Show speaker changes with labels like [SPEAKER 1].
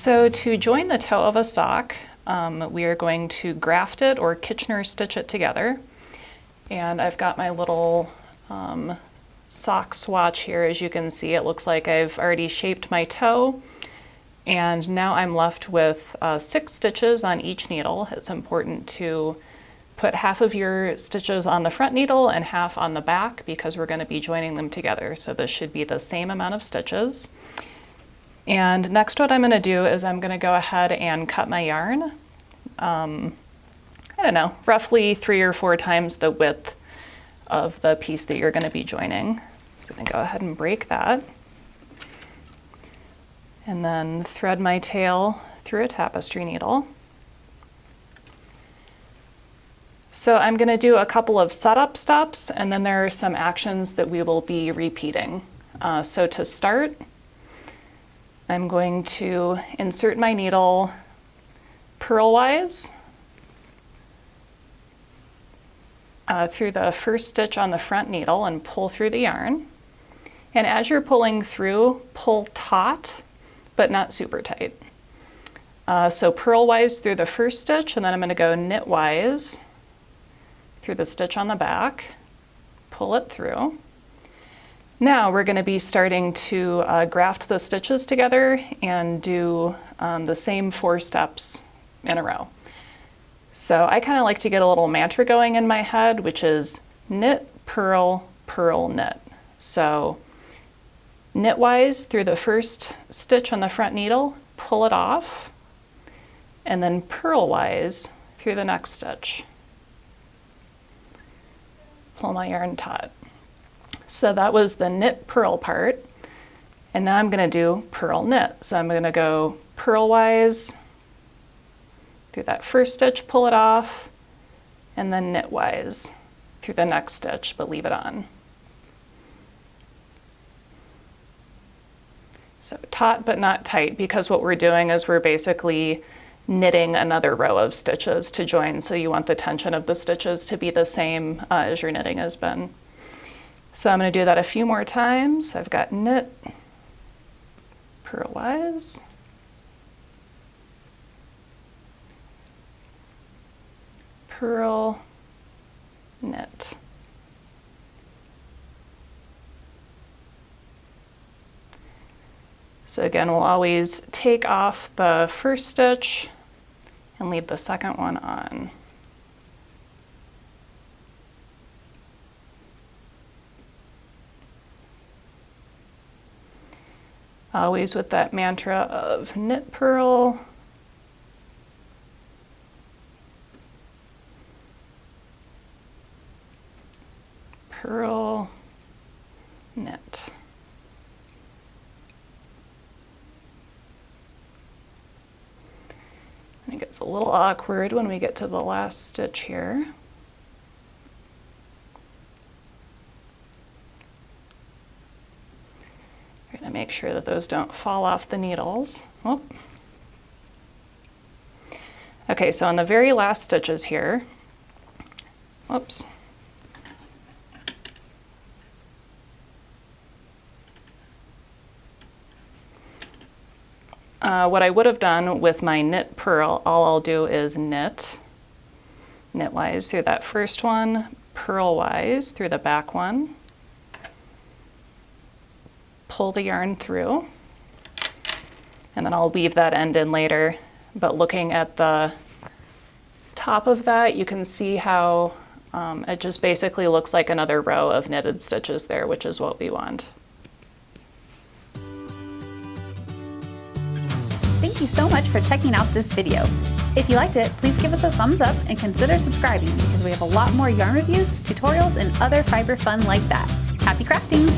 [SPEAKER 1] So to join the toe of a sock, we are going to graft it or Kitchener stitch it together. And I've got my little sock swatch here. As you can see, it looks like I've already shaped my toe. And now I'm left with 6 stitches on each needle. It's important to put half of your stitches on the front needle and half on the back because we're going to be joining them together. So this should be the same amount of stitches. And next what I'm going to do is I'm going to go ahead and cut my yarn. I don't know, roughly 3 or 4 times the width of the piece that you're going to be joining. So I'm going to go ahead and break that. And then thread my tail through a tapestry needle. So I'm going to do a couple of setup steps, and then there are some actions that we will be repeating. So to start, I'm going to insert my needle purlwise through the first stitch on the front needle and pull through the yarn. And as you're pulling through, pull taut, but not super tight. So purlwise through the first stitch, and then I'm going to go knitwise through the stitch on the back, pull it through. Now we're going to be starting to graft the stitches together and do the same 4 steps in a row. So I kind of like to get a little mantra going in my head, which is knit, purl, purl, knit. So knitwise through the first stitch on the front needle, pull it off, and then purlwise through the next stitch. Pull my yarn taut. So that was the knit purl part, and now I'm going to do purl knit. So I'm going to go purlwise through that first stitch, pull it off, and then knitwise through the next stitch, but leave it on. So taut but not tight, because what we're doing is we're basically knitting another row of stitches to join, so you want the tension of the stitches to be the same as your knitting has been. So I'm going to do that a few more times. I've got knit, purlwise, purl, knit. So again, we'll always take off the first stitch and leave the second one on. Always with that mantra of knit, purl, purl, knit. And it gets a little awkward when we get to the last stitch here. We're going to make sure that those don't fall off the needles. Oh. Okay, so on the very last stitches here, whoops. What I would have done with my knit purl, all I'll do is knitwise through that first one, purlwise through the back one, pull the yarn through, and then I'll weave that end in later. But looking at the top of that, you can see how it just basically looks like another row of knitted stitches there, which is what we want.
[SPEAKER 2] Thank you so much for checking out this video. If you liked it, please give us a thumbs up and consider subscribing because we have a lot more yarn reviews, tutorials, and other fiber fun like that. Happy crafting!